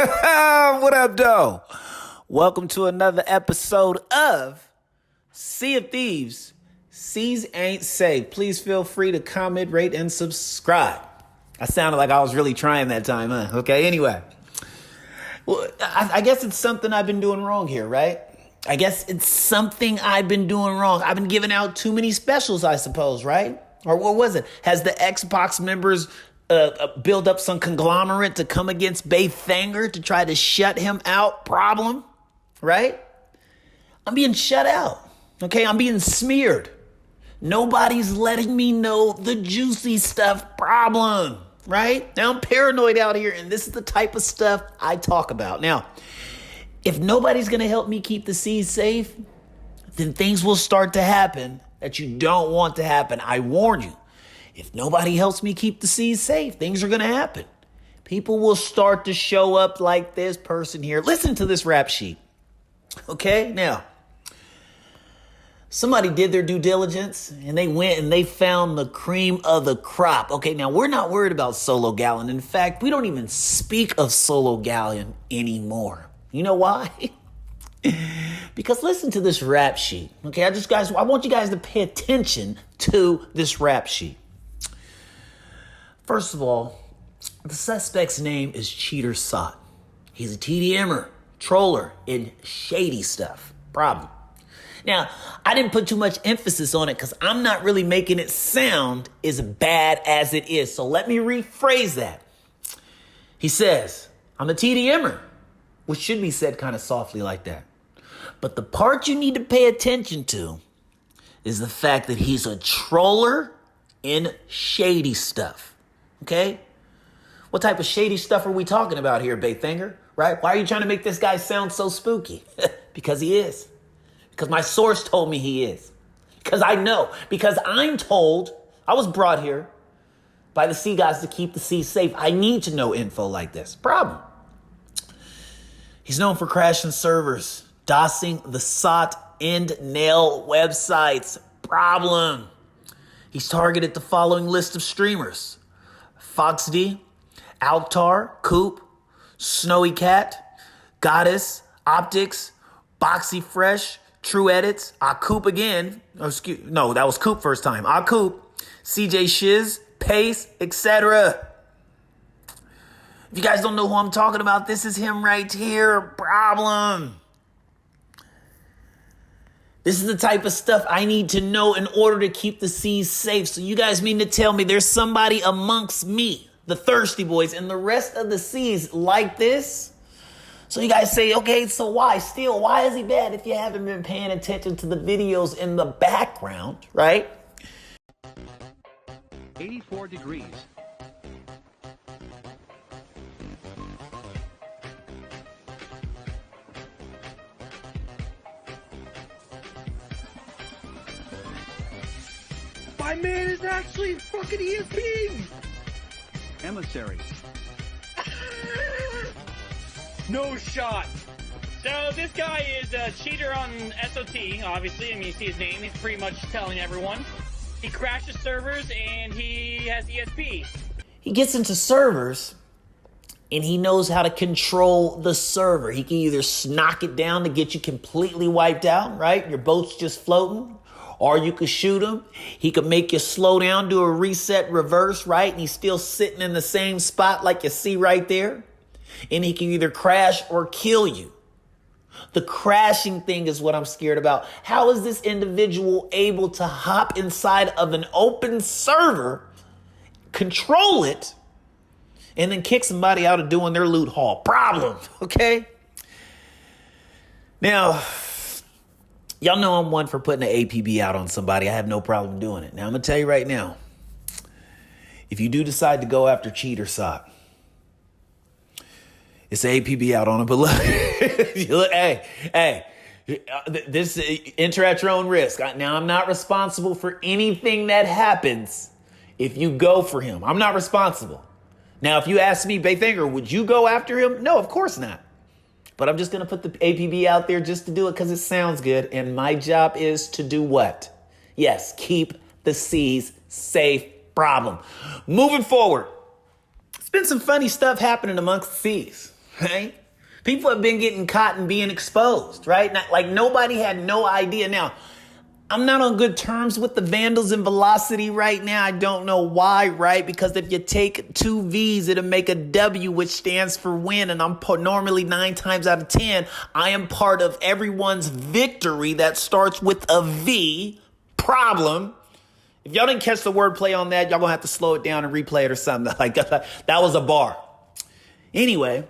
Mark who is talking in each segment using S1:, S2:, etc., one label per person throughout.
S1: What up, though? Welcome to another episode of Sea of Thieves. Seas ain't safe. Please feel free to comment, rate, and subscribe. I sounded like I was really trying that time, huh? Okay, anyway. Well, I guess it's something I've been doing wrong here, right? I guess it's something I've been doing wrong. I've been giving out too many specials, I suppose, right? Or what was it? Has the Xbox members build up some conglomerate to come against Baythanger to try to shut him out? Problem, right? I'm being shut out, okay? I'm being smeared. Nobody's letting me know the juicy stuff. Problem, right? Now I'm paranoid out here, and this is the type of stuff I talk about. Now, if nobody's going to help me keep the seas safe, then things will start to happen that you don't want to happen. I warn you. If nobody helps me keep the seas safe, things are going to happen. People will start to show up like this person here. Listen to this rap sheet. Okay? Now, somebody did their due diligence and they went and they found the cream of the crop. Okay, now we're not worried about Solo Gallon. In fact, we don't even speak of Solo Gallon anymore. You know why? Because listen to this rap sheet. Okay, I want you guys to pay attention to this rap sheet. First of all, the suspect's name is Cheater Sot. He's a TDMer, troller, and shady stuff. Problem. Now, I didn't put too much emphasis on it because I'm not really making it sound as bad as it is. So let me rephrase that. He says, I'm a TDMer, which should be said kind of softly like that. But the part you need to pay attention to is the fact that he's a troller in shady stuff. Okay? What type of shady stuff are we talking about here, Baythanger? Right? Why are you trying to make this guy sound so spooky? Because he is. Because my source told me he is. Because I know. Because I'm told, I was brought here by the sea guys to keep the sea safe. I need to know info like this. Problem. He's known for crashing servers, DOSing the SOT and nail websites. Problem. He's targeted the following list of streamers: FoxD, Altar, Coop, Snowy Cat, Goddess, Optics, Boxy Fresh, True Edits, Coop again. No, that was Coop first time. Coop, CJ Shiz, Pace, etc. If you guys don't know who I'm talking about, this is him right here. Problem. This is the type of stuff I need to know in order to keep the seas safe. So you guys mean to tell me there's somebody amongst me, the Thirsty Boys, and the rest of the seas like this? So you guys say, okay, so why? Still, why is he bad if you haven't been paying attention to the videos in the background, right?
S2: 84 degrees.
S3: My man is actually fucking ESP!
S2: Emissary.
S3: No shot!
S4: So this guy is a cheater on SOT, obviously. I mean, you see his name. He's pretty much telling everyone. He crashes servers and he has ESP.
S1: He gets into servers and he knows how to control the server. He can either knock it down to get you completely wiped out, right? Your boat's just floating. Or you could shoot him. He could make you slow down, do a reset reverse, right? And he's still sitting in the same spot like you see right there. And he can either crash or kill you. The crashing thing is what I'm scared about. How is this individual able to hop inside of an open server, control it, and then kick somebody out of doing their loot haul? Problem, okay? Now, y'all know I'm one for putting an APB out on somebody. I have no problem doing it. Now, I'm going to tell you right now, if you do decide to go after Cheater Sot, it's an APB out on him. But look, hey, this enter at your own risk. Now, I'm not responsible for anything that happens if you go for him. I'm not responsible. Now, if you ask me, Baythanger, would you go after him? No, of course not. But I'm just going to put the APB out there just to do it because it sounds good. And my job is to do what? Yes, keep the seas safe. Problem. Moving forward, it's been some funny stuff happening amongst the seas. right? People have been getting caught and being exposed, right? Like nobody had no idea. Now, I'm not on good terms with the Vandals and Velocity right now. I don't know why, right? Because if you take two V's, it'll make a W, which stands for win. And I'm normally 9 times out of 10, I am part of everyone's victory that starts with a V. Problem. If y'all didn't catch the wordplay on that, y'all gonna have to slow it down and replay it or something. Like that was a bar. Anyway,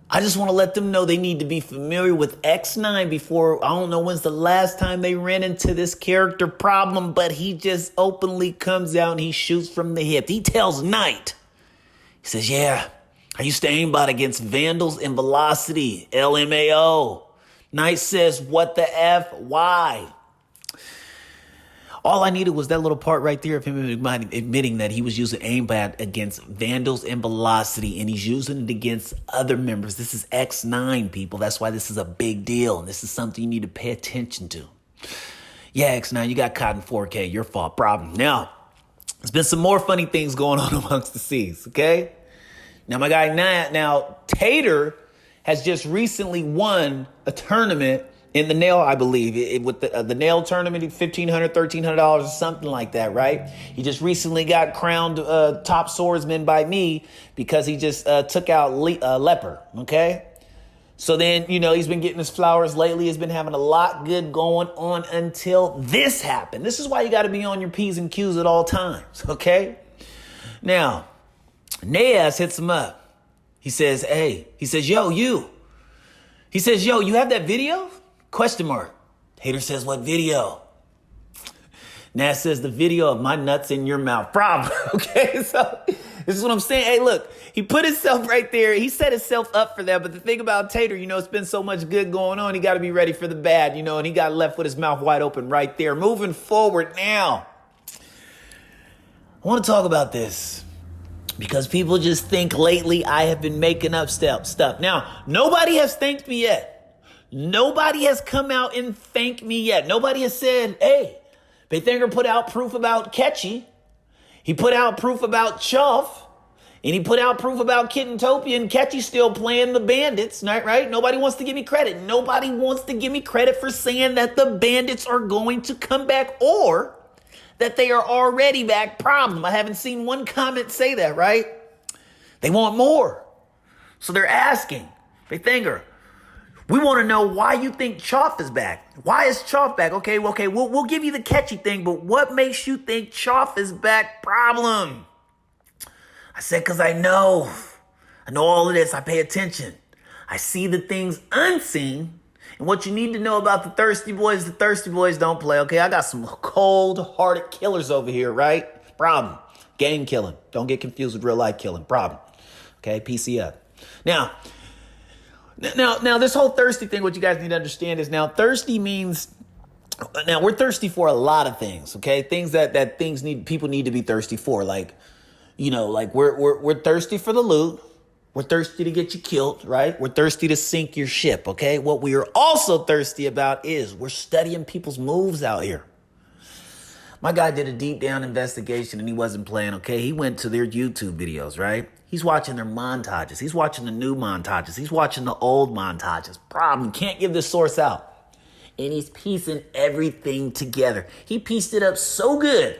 S1: I just want to let them know they need to be familiar with X9 before, I don't know when's the last time they ran into this character problem, but he just openly comes out and he shoots from the hip. He tells Knight, he says, yeah, I used to aimbot against Vandals and Velocity, LMAO. Knight says, what the F, why? All I needed was that little part right there of him admitting that he was using aimbot against Vandals and Velocity, and he's using it against other members. This is X9, people. That's why this is a big deal, and this is something you need to pay attention to. Yeah, X9, you got caught in 4K. Your fault. Problem. Now, there's been some more funny things going on amongst the C's, okay? Now, my guy now Tater has just recently won a tournament in the nail, I believe, with the nail tournament, $1,500, $1,300 or something like that, right? He just recently got crowned top swordsman by me because he just took out Leper, okay? So then, he's been getting his flowers lately. He's been having a lot good going on until this happened. This is why you got to be on your P's and Q's at all times, okay? Now, Nayas hits him up. He says, yo, you. He says, yo, you have that video? Question mark. Hater says, what video? Nas says, the video of my nuts in your mouth. Problem. Okay, so this is what I'm saying. Hey, look, he put himself right there. He set himself up for that. But the thing about Tater, it's been so much good going on. He got to be ready for the bad, and he got left with his mouth wide open right there. Moving forward now. I want to talk about this because people just think lately I have been making up stuff. Now, nobody has thanked me yet. Nobody has come out and thanked me yet. Nobody has said, hey, Baythanger put out proof about Ketchy. He put out proof about Chawf. And he put out proof about Kittentopia, and Ketchy's still playing the Bandits, right? Nobody wants to give me credit. Nobody wants to give me credit for saying that the Bandits are going to come back or that they are already back. Problem. I haven't seen one comment say that, right? They want more. So they're asking, Baythanger, we want to know why you think Chawf is back. Why is Chawf back? Okay, we'll give you the Ketchy thing, but what makes you think Chawf is back? Problem. I said, because I know all of this. I pay attention. I see the things unseen. And what you need to know about the Thirsty Boys don't play, okay? I got some cold-hearted killers over here, right? Problem. Game killing. Don't get confused with real life killing. Problem. Okay, PC up. Now, this whole thirsty thing, what you guys need to understand is now thirsty means, now we're thirsty for a lot of things, okay? Things that people need to be thirsty for. Like, we're thirsty for the loot. We're thirsty to get you killed, right? We're thirsty to sink your ship, okay? What we are also thirsty about is we're studying people's moves out here. My guy did a deep down investigation and he wasn't playing, okay? He went to their YouTube videos, right? He's watching their montages. He's watching the new montages. He's watching the old montages. Problem, can't give this source out. And he's piecing everything together. He pieced it up so good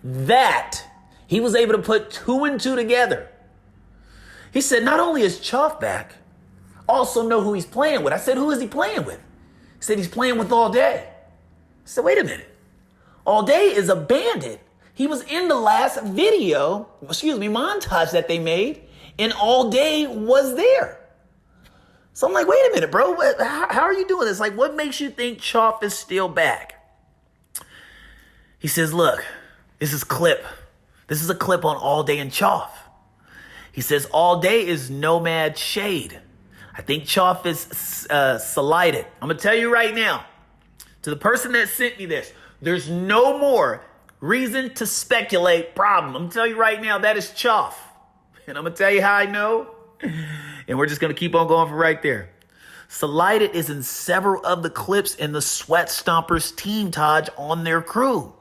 S1: that he was able to put 2 and 2 together. He said, not only is Chawf back, also know who he's playing with. I said, who is he playing with? He said, he's playing with All Day. I said, wait a minute. All Day is a bandit. He was in the last montage that they made, and All Day was there. So I'm like, wait a minute, bro. How are you doing this? Like, what makes you think Chawf is still back? He says, look, this is a clip on All Day and Chawf. He says, All Day is Nomad Shade. I think Chawf is slighted. I'm going to tell you right now, to the person that sent me this, there's no more reason to speculate. Problem. I'm going to tell you right now, that is Chawf. And I'm going to tell you how I know. And we're just going to keep on going for right there. Slighted is in several of the clips in the Sweat Stompers team, Taj, on their crew.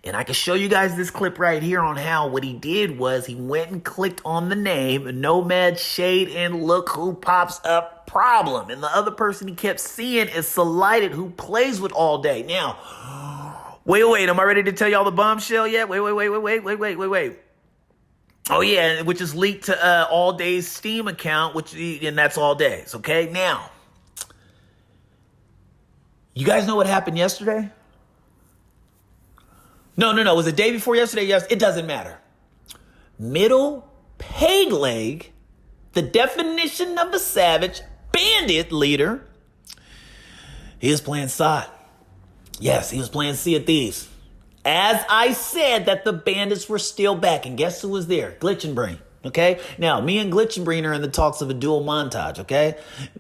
S1: And I can show you guys this clip right here on how what he did was he went and clicked on the name, Nomad Shade, and look who pops up, Problem. And the other person he kept seeing is Slighted, who plays with All Day. Now, wait, am I ready to tell y'all the bombshell yet? Wait. Oh yeah, which is leaked to All Day's Steam account, and that's All Day's, okay? Now, you guys know what happened yesterday? No. Was it the day before yesterday? Yes, it doesn't matter. Middle peg leg, the definition of a savage, bandit leader. He was playing SOT. Yes, he was playing Sea of Thieves. As I said that the bandits were still back. And guess who was there? Glitch and Brain. Okay? Now, me and Glitch and Brain are in the talks of a dual montage, okay?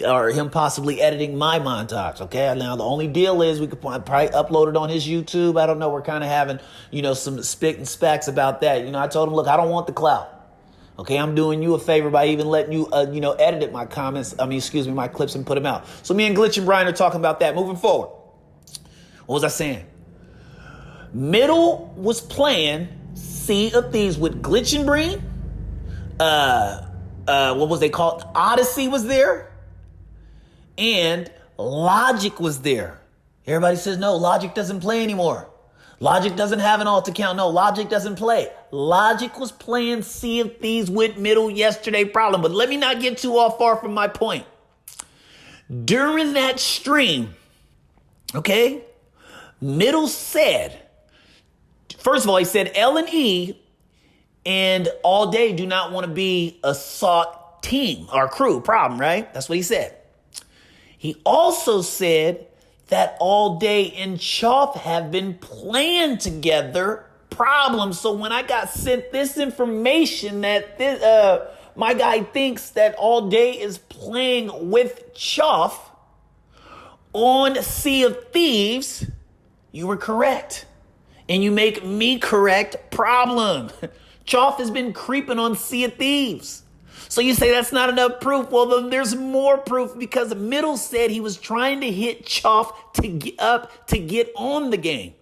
S1: Or him possibly editing my montage, okay? Now, the only deal is we could probably upload it on his YouTube. I don't know. We're kind of having, some spick and spacks about that. I told him, look, I don't want the clout. Okay, I'm doing you a favor by even letting you, edit my my clips and put them out. So me and Glitch and Brian are talking about that moving forward. What was I saying? Middle was playing Sea of Thieves with Glitch and Breen. What was they called? Odyssey was there. And Logic was there. Everybody says, no, Logic doesn't play anymore. Logic doesn't have an alt account. No, Logic doesn't play. Logic was playing Sea of Thieves with Middle yesterday, Problem. But let me not get too far from my point. During that stream, okay, Middle said, first of all, he said L&E and All Day do not want to be a SOT team or crew, Problem, right? That's what he said. He also said that All Day and Chawf have been playing together, Problem. So when I got sent this information that my guy thinks that All Day is playing with Chawf on Sea of Thieves, you were correct. And you make me correct, Problem. Chawf has been creeping on Sea of Thieves. So you say that's not enough proof. Well, then there's more proof because Middle said he was trying to hit Chawf to get on the game.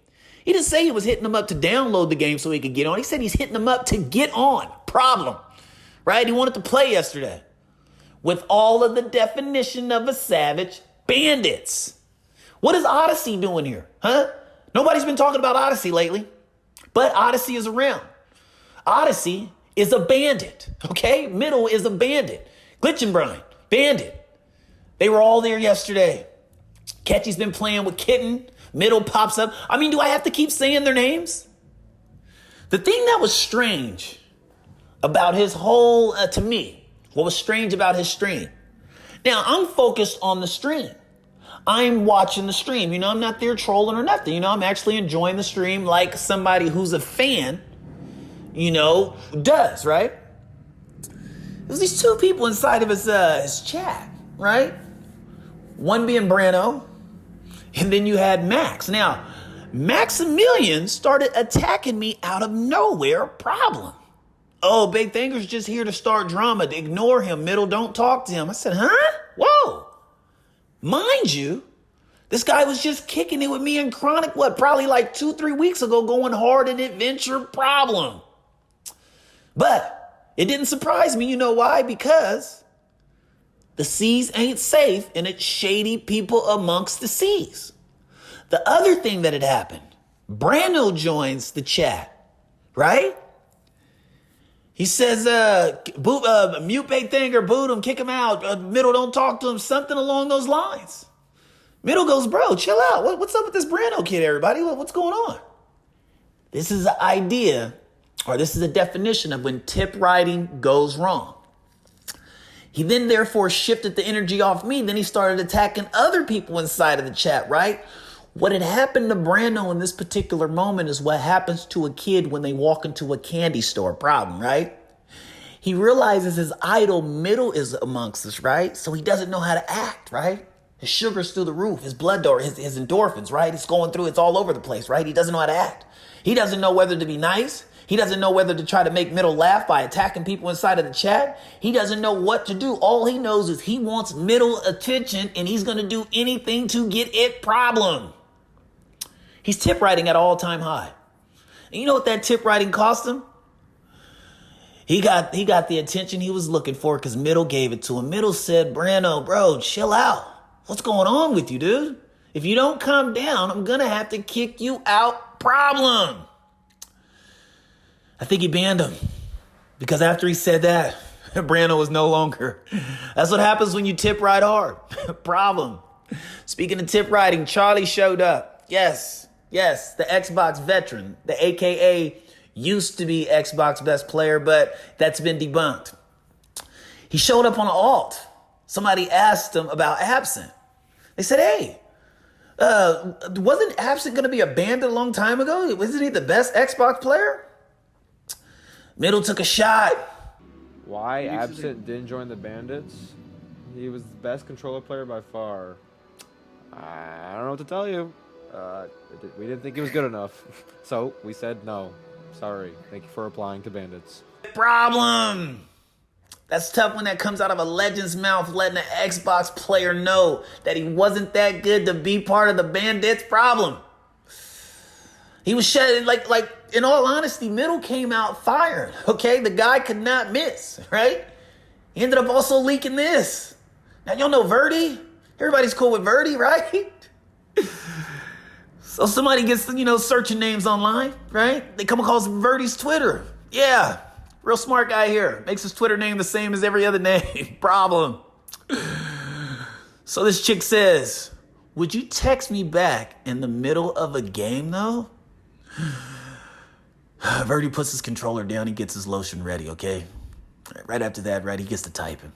S1: He didn't say he was hitting him up to download the game so he could get on. He said he's hitting him up to get on. Problem. Right? He wanted to play yesterday with all of the definition of a savage, bandits. What is Odyssey doing here? Huh? Nobody's been talking about Odyssey lately, but Odyssey is around. Odyssey is a bandit, okay? Middle is a bandit. Glitch and Brian, bandit. They were all there yesterday. Catchy's been playing with Kitten. Middle pops up. Do I have to keep saying their names? The thing that was strange about his whole, to me, what was strange about his stream. Now, I'm focused on the stream. I'm watching the stream. I'm not there trolling or nothing. I'm actually enjoying the stream like somebody who's a fan, does, right? There's these two people inside of his chat, right? One being Brano, and then you had Max. Now, Maximilian started attacking me out of nowhere, Problem. Oh, Big Thinker's just here to start drama. Ignore him. Middle, don't talk to him. I said, huh? Whoa. Mind you, this guy was just kicking it with me in Chronic, probably like 2-3 weeks ago, going hard in Adventure, Problem. But it didn't surprise me. You know why? Because the seas ain't safe and it's shady people amongst the seas. The other thing that had happened, Brando joins the chat, right? He says, mute Big Thinker, boot him, kick him out. Middle, don't talk to him, something along those lines. Middle goes, bro, chill out. What's up with this Brando kid, everybody? What's going on? This is the idea, or this is a definition of when tip writing goes wrong. He then therefore shifted the energy off me. Then he started attacking other people inside of the chat, right? What had happened to Brando in this particular moment is what happens to a kid when they walk into a candy store, Problem, right? He realizes his idol Middle is amongst us, right? So he doesn't know how to act, right? His sugar's through the roof, his blood, or his endorphins, right? It's going through, it's all over the place, right? He doesn't know how to act. He doesn't know whether to be nice. He doesn't know whether to try to make Middle laugh by attacking people inside of the chat. He doesn't know what to do. All he knows is he wants Middle attention and he's going to do anything to get it, Problem. He's tip writing at all-time high. And you know what that tip writing cost him? He got the attention he was looking for because Middle gave it to him. Middle said, Brando, bro, chill out. What's going on with you, dude? If you don't calm down, I'm going to have to kick you out. Problem. I think he banned him because after he said that, Brando was no longer. That's what happens when you tip right hard. Problem. Speaking of tip writing, Charlie showed up. Yes, the Xbox veteran, the AKA used to be Xbox best player, but that's been debunked. He showed up on an alt. Somebody asked him about Absent. They said, hey, wasn't Absent going to be abandoned a long time ago? Wasn't he the best Xbox player? Middle took a shot.
S5: Why Absent didn't join the Bandits? He was the best controller player by far. I don't know what to tell you. We didn't think he was good enough. So we said no. Sorry. Thank you for applying to Bandits.
S1: Problem. That's tough when that comes out of a legend's mouth, letting an Xbox player know that he wasn't that good to be part of the Bandits. Problem. He was shedding, like, in all honesty, Middle came out fired, okay? The guy could not miss, right? He ended up also leaking this. Now, y'all know Verdi? Everybody's cool with Verdi, right? So somebody gets, searching names online, right? They come across Verdi's Twitter. Yeah, real smart guy here. Makes his Twitter name the same as every other name. Problem. So this chick says, would you text me back in the middle of a game, though? Verdi puts his controller down. He gets his lotion ready, okay? Right after that, right, he gets to typing.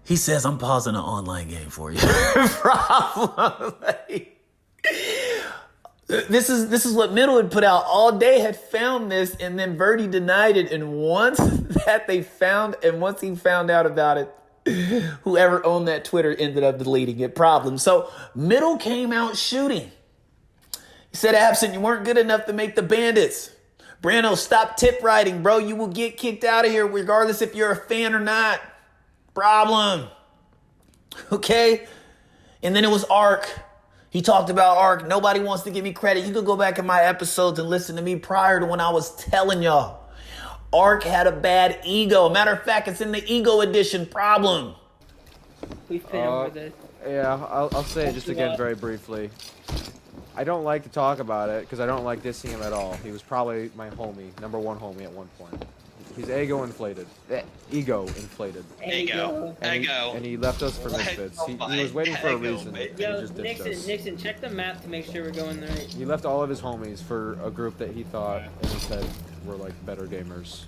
S1: He says, I'm pausing an online game for you. Problem. This is what Middle had put out all day, had found this, and then Verdi denied it. And once he found out about it, whoever owned that Twitter ended up deleting it. Problem. So Middle came out shooting. He said, Absent, you weren't good enough to make the Bandits. Brando, stop tip writing, bro. You will get kicked out of here regardless if you're a fan or not. Problem. Okay? And then it was Ark. He talked about Ark. Nobody wants to give me credit. You could go back in my episodes and listen to me prior to when I was telling y'all. Ark had a bad ego. Matter of fact, it's in the ego edition. Problem.
S6: We've been over this.
S5: Yeah, I'll say it just again very briefly. I don't like to talk about it because I don't like dissing him at all. He was probably my homie, number one homie at one point. He's ego inflated. Ego inflated.
S6: Ego.
S5: And he left us for Misfits. He was waiting for a reason. And he
S6: Yo,
S5: just ditched us.
S6: Nixon, check the map to make sure we're going the right.
S5: He left all of his homies for a group that he thought and he said were like better gamers.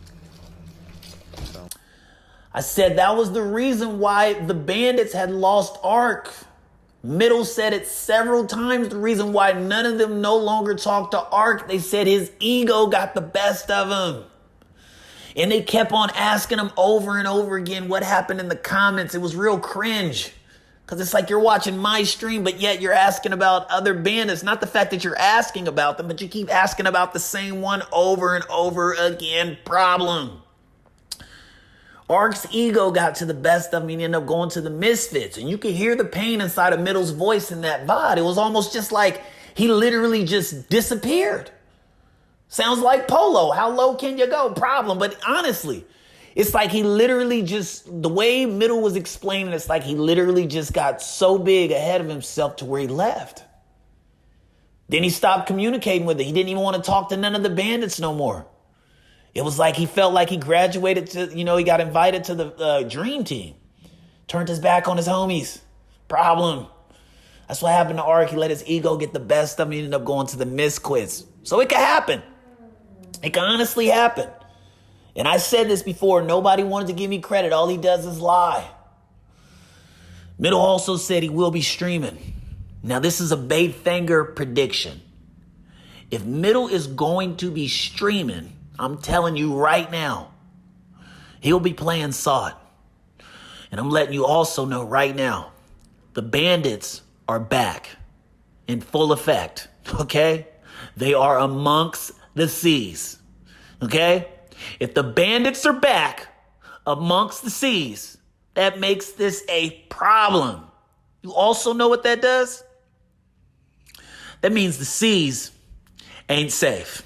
S5: So.
S1: I said that was the reason why the Bandits had lost Ark. Middle said it several times. The reason why none of them no longer talk to Ark, they said his ego got the best of him. And they kept on asking him over and over again what happened in the comments. It was real cringe. Because it's like you're watching my stream, but yet you're asking about other bandits. Not the fact that you're asking about them, but you keep asking about the same one over and over again. Problem. Ark's ego got to the best of him and he ended up going to the Misfits. And you could hear the pain inside of Middle's voice in that VOD. It was almost just like he literally just disappeared. Sounds like Polo. How low can you go? Problem. But honestly, it's like he literally just, the way Middle was explaining, it's like he literally just got so big ahead of himself to where he left. Then he stopped communicating with it. He didn't even want to talk to none of the bandits no more. It was like he felt like he graduated to, he got invited to the Dream Team. Turned his back on his homies. Problem. That's what happened to Ark. He let his ego get the best of him. He ended up going to the Misquits. So it could happen. It can honestly happen. And I said this before. Nobody wanted to give me credit. All he does is lie. Middle also said he will be streaming. Now, this is a bait finger prediction. If Middle is going to be streaming, I'm telling you right now, he'll be playing SOT. And I'm letting you also know right now, the Bandits are back in full effect, okay? They are amongst the seas, okay? If the Bandits are back amongst the seas, that makes this a problem. You also know what that does? That means the seas Ain't safe.